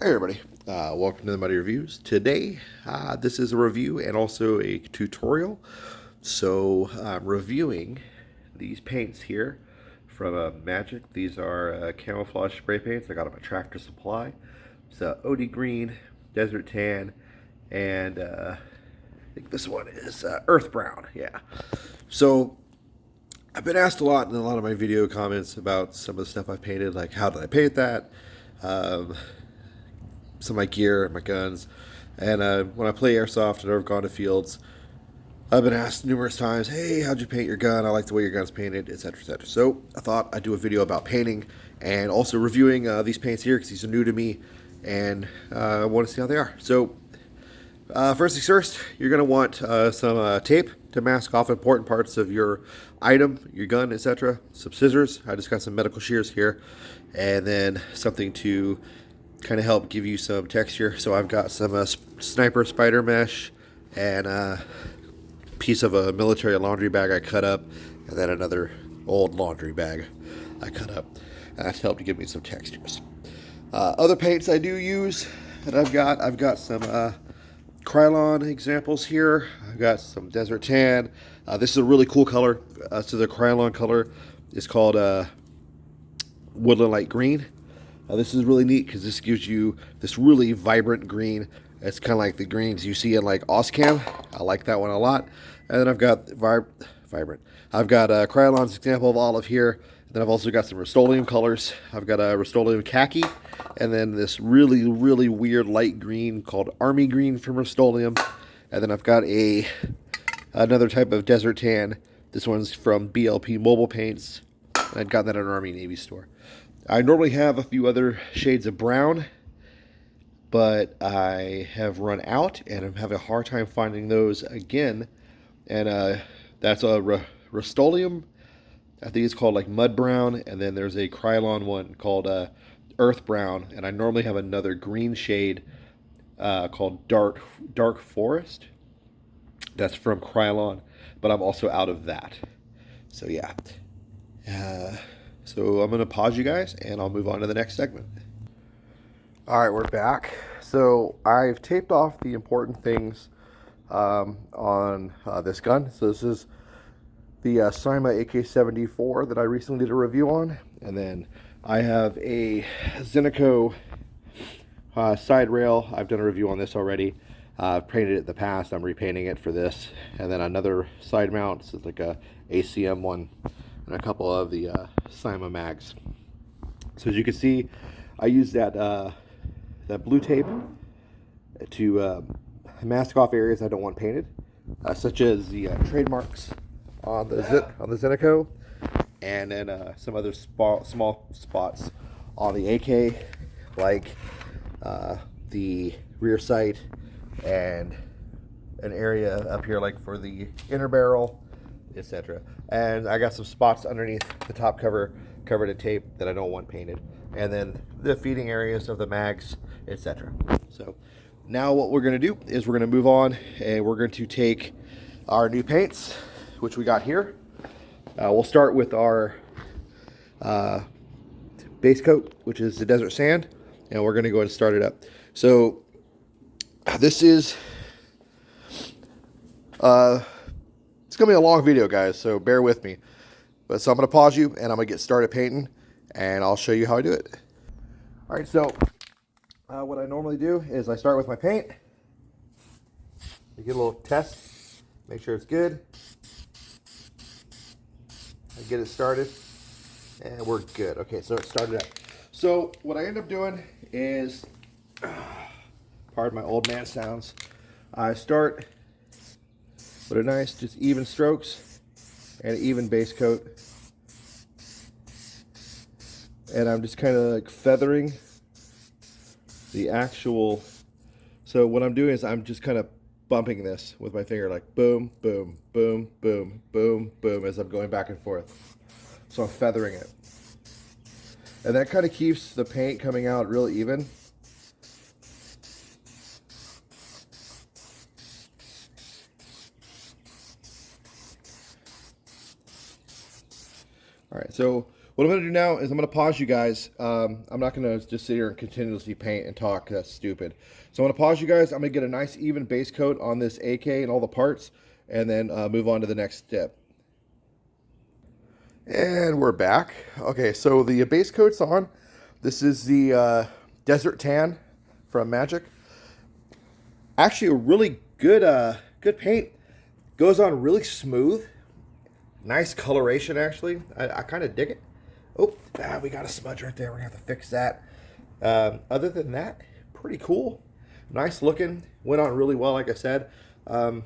Hey everybody, welcome to the Muddy Reviews. Today, this is a review and also a tutorial. So, I'm reviewing these paints here from Majic. These are camouflage spray paints. I got them at Tractor Supply. It's OD Green, Desert Tan, and I think this one is Earth Brown. Yeah. So, I've been asked a lot in a lot of my video comments about some of the stuff I painted, like how did I paint that? Um, some of my gear, my guns, and when I play Airsoft and I've gone to fields, I've been asked numerous times, hey, how'd you paint your gun? I like the way your gun's painted, etc., etc. So I thought I'd do a video about painting and also reviewing these paints here because these are new to me and I want to see how they are. So first things first, you're going to want some tape to mask off important parts of your item, your gun, etc. Some scissors. I just got some medical shears here, and then something to kind of help give you some texture. So I've got some sniper spider mesh and a piece of a military laundry bag I cut up, and then another old laundry bag I cut up. And that's helped to give me some textures. Other paints I do use that I've got some Krylon examples here. I've got some Desert Tan. This is a really cool color. So the Krylon color is called Woodland Light Green. This is really neat because this gives you this really vibrant green. It's kind of like the greens you see in like Oscam. I like that one a lot. And then I've got vibrant. I've got Krylon's example of olive here. And then I've also got some Rustoleum colors. I've got a Rustoleum khaki, and then this really, really weird light green called Army Green from Rustoleum. And then I've got another type of Desert Tan. This one's from BLP Mobile Paints. I'd gotten that at an Army Navy store. I normally have a few other shades of brown, but I have run out, and I'm having a hard time finding those again. And that's a Rustoleum. I think it's called like Mud Brown, and then there's a Krylon one called Earth Brown, and I normally have another green shade called Dark Forest. That's from Krylon, but I'm also out of that. So yeah. So I'm going to pause you guys, and I'll move on to the next segment. All right, we're back. So I've taped off the important things on this gun. So this is the CYMA AK-74 that I recently did a review on. And then I have a Zeniko side rail. I've done a review on this already. I've painted it in the past. I'm repainting it for this. And then another side mount. This is like a ACM one. And a couple of the CYMA mags. So as you can see, I used that blue tape to mask off areas I don't want painted, such as the trademarks on the Zeniko, and then some other small spots on the AK, like the rear sight and an area up here like for the inner barrel, etc. And I got some spots underneath the top cover covered in tape that I don't want painted, and then the feeding areas of the mags, etc. So now what we're going to do is we're going to move on, and we're going to take our new paints, which we got here. We'll start with our base coat, which is the Desert Sand, and we're going to go ahead and start it up. So this is it's going to be a long video, guys, so bear with me. But so I'm going to pause you, and I'm going to get started painting, and I'll show you how I do it. All right, so what I normally do is I start with my paint. I get a little test, make sure it's good. I get it started, and we're good. Okay, so it started up. So what I end up doing is, pardon my old man sounds, I start with a nice, just even strokes and an even base coat. And I'm just kind of like feathering the actual. So what I'm doing is I'm just kind of bumping this with my finger, like boom, boom, boom, boom, boom, boom, as I'm going back and forth. So I'm feathering it. And that kind of keeps the paint coming out real even. All right, so What I'm going to do now is I'm going to pause you guys. I'm not going to just sit here and continuously paint and talk. That's stupid. So I'm going to pause you guys. I'm going to get a nice even base coat on this AK and all the parts, and then move on to the next step. And we're back. Okay, so the base coat's on. This is the Desert Tan from Majic. Actually, a really good good paint. Goes on really smooth. Nice coloration, actually. I kind of dig it. Oh, we got a smudge right there. We're going to have to fix that. Other than that, pretty cool. Nice looking. Went on really well, like I said. We're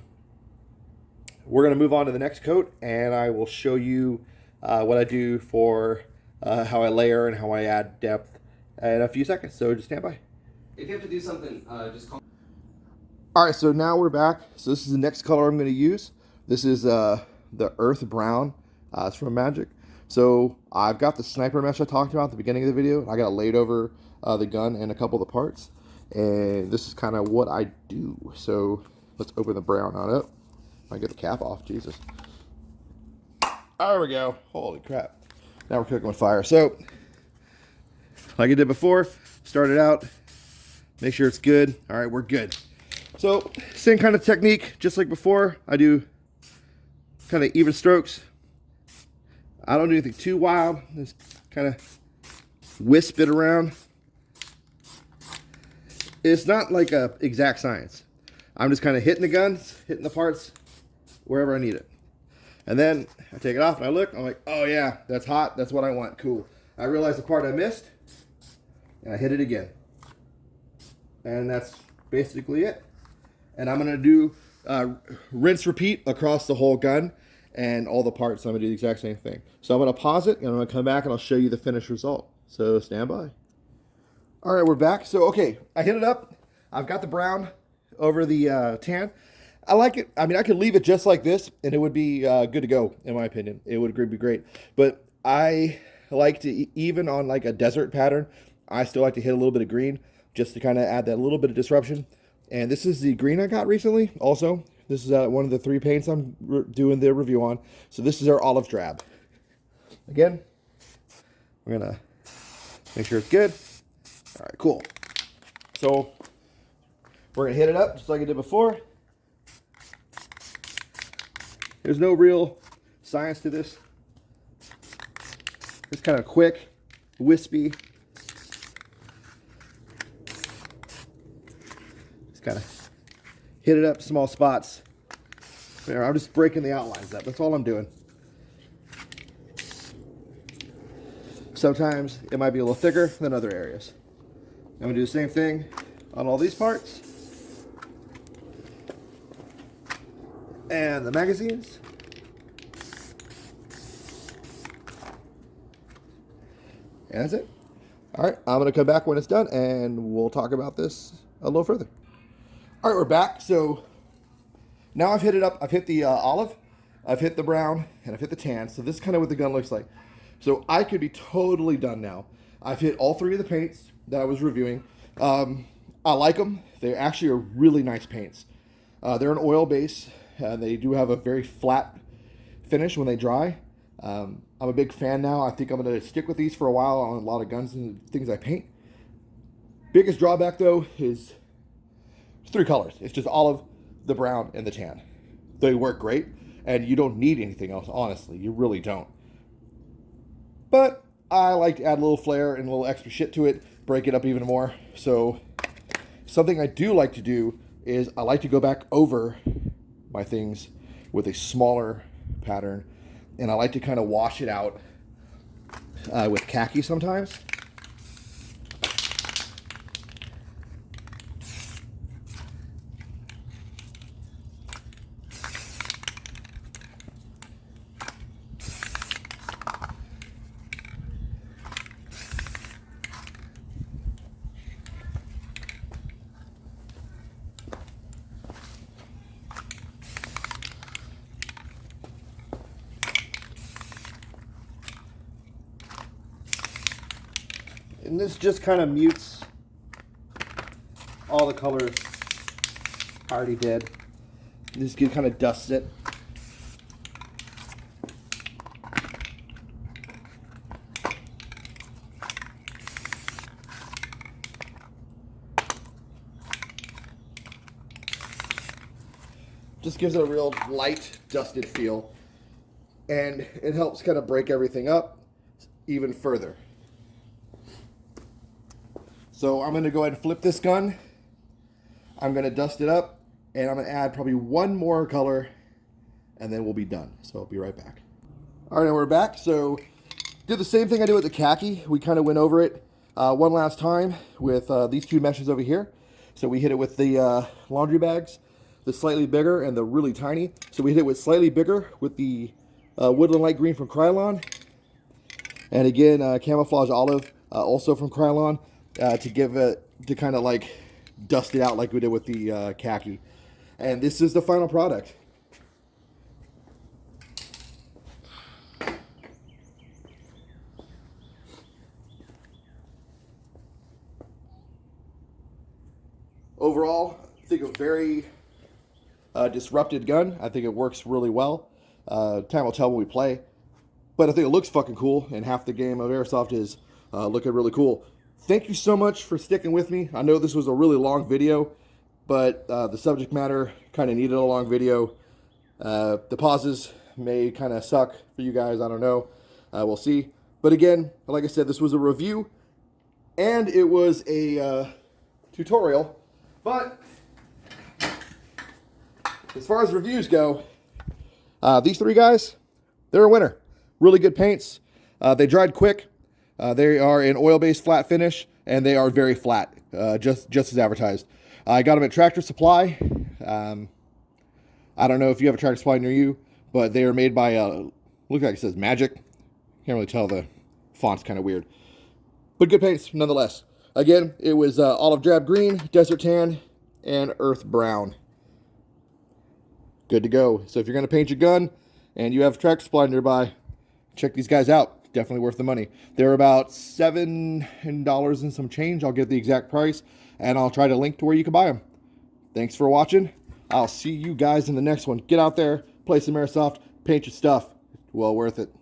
going to move on to the next coat, and I will show you what I do for how I layer and how I add depth in a few seconds. So just stand by. If you have to do something, just call. All right, so now we're back. So this is the next color I'm going to use. This is the Earth Brown. It's from Majic. So I've got the sniper mesh I talked about at the beginning of the video. I got it laid over the gun and a couple of the parts. And this is kind of what I do. So let's open the brown on up. I get the cap off, Jesus. There we go. Holy crap. Now we're cooking with fire. So, like I did before, start it out. Make sure it's good. All right, we're good. So, same kind of technique, just like before. I do kind of even strokes. I don't do anything too wild. Just kind of wisp it around. It's not like a exact science. I'm just kind of hitting the guns, hitting the parts wherever I need it. And then I take it off and I look, I'm like, oh yeah, that's hot, that's what I want, cool. I realize the part I missed, and I hit it again. And that's basically it. And I'm gonna do rinse, repeat across the whole gun and all the parts. I'm gonna do the exact same thing. So I'm gonna pause it and I'm gonna come back and I'll show you the finished result. So stand by. All right, we're back. So, okay, I hit it up. I've got the brown over the tan. I like it. I mean, I could leave it just like this, and it would be good to go, in my opinion. It would be great. But I like to, even on like a desert pattern, I still like to hit a little bit of green just to kind of add that little bit of disruption. And this is the green I got recently also. This is one of the 3 paints I'm doing the review on. So this is our olive drab. Again, we're going to make sure it's good. All right, cool. So we're going to hit it up just like I did before. There's no real science to this. It's kind of quick, wispy. Just kind of hit it up, small spots. There, I'm just breaking the outlines up. That's all I'm doing. Sometimes it might be a little thicker than other areas. I'm going to do the same thing on all these parts. And the magazines. And that's it. All right, I'm gonna come back when it's done and we'll talk about this a little further. All right, we're back. So now I've hit it up. I've hit the olive, I've hit the brown, and I've hit the tan. So this is kind of what the gun looks like. So I could be totally done now. I've hit all 3 of the paints that I was reviewing. I like them. They actually are really nice paints. They're an oil base. They do have a very flat finish when they dry. I'm a big fan now. I think I'm going to stick with these for a while on a lot of guns and things I paint. Biggest drawback though is 3 colors. It's just olive, the brown, and the tan. They work great, and you don't need anything else, honestly. You really don't. But I like to add a little flair and a little extra shit to it, break it up even more. So something I do like to do is I like to go back over my things with a smaller pattern, and I like to kind of wash it out with khaki sometimes. And this just kind of mutes all the colors I already did. This kind of dusts it. Just gives it a real light, dusted feel. And it helps kind of break everything up even further. So I'm going to go ahead and flip this gun. I'm going to dust it up, and I'm going to add probably one more color, and then we'll be done. So I'll be right back. All right, and we're back. So did the same thing I did with the khaki. We kind of went over it one last time with these two meshes over here. So we hit it with the laundry bags, the slightly bigger and the really tiny. So we hit it with slightly bigger with the Woodland light green from Krylon. And again, camouflage olive, also from Krylon, to give it, to kind of like dust it out like we did with the khaki. And this is the final product. Overall, I think a very disrupted gun. I think it works really well. Time will tell when we play. But I think it looks fucking cool, and half the game of Airsoft is looking really cool. Thank you so much for sticking with me. I know this was a really long video, but the subject matter kind of needed a long video. The pauses may kind of suck for you guys. I don't know. We'll see. But again, like I said, this was a review, and it was a tutorial. But as far as reviews go, these three guys, they're a winner. Really good paints. They dried quick. They are an oil-based flat finish, and they are very flat, just as advertised. I got them at Tractor Supply. I don't know if you have a Tractor Supply near you, but they are made by, look like it says Majic. Can't really tell, the font's kind of weird. But good paints, nonetheless. Again, it was olive drab green, desert tan, and earth brown. Good to go. So if you're going to paint your gun and you have Tractor Supply nearby, check these guys out. Definitely worth the money. They're about $7 and some change. I'll get the exact price, and I'll try to link to where you can buy them. Thanks for watching. I'll see you guys in the next one. Get out there, play some Airsoft, paint your stuff. Well worth it.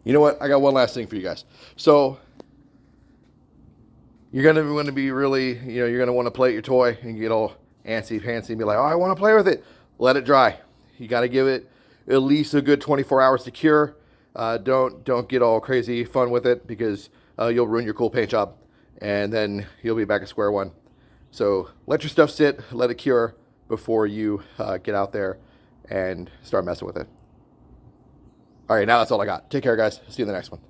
You know what? I got one last thing for you guys. So you're going to want to be really, you're going to want to play at your toy and get all antsy-pantsy and be like, oh, I want to play with it. Let it dry. You got to give it at least a good 24 hours to cure. Don't get all crazy fun with it, because you'll ruin your cool paint job, and then you'll be back at square one. So let your stuff sit, let it cure before you get out there and start messing with it. All right, now that's all I got. Take care, guys. See you in the next one.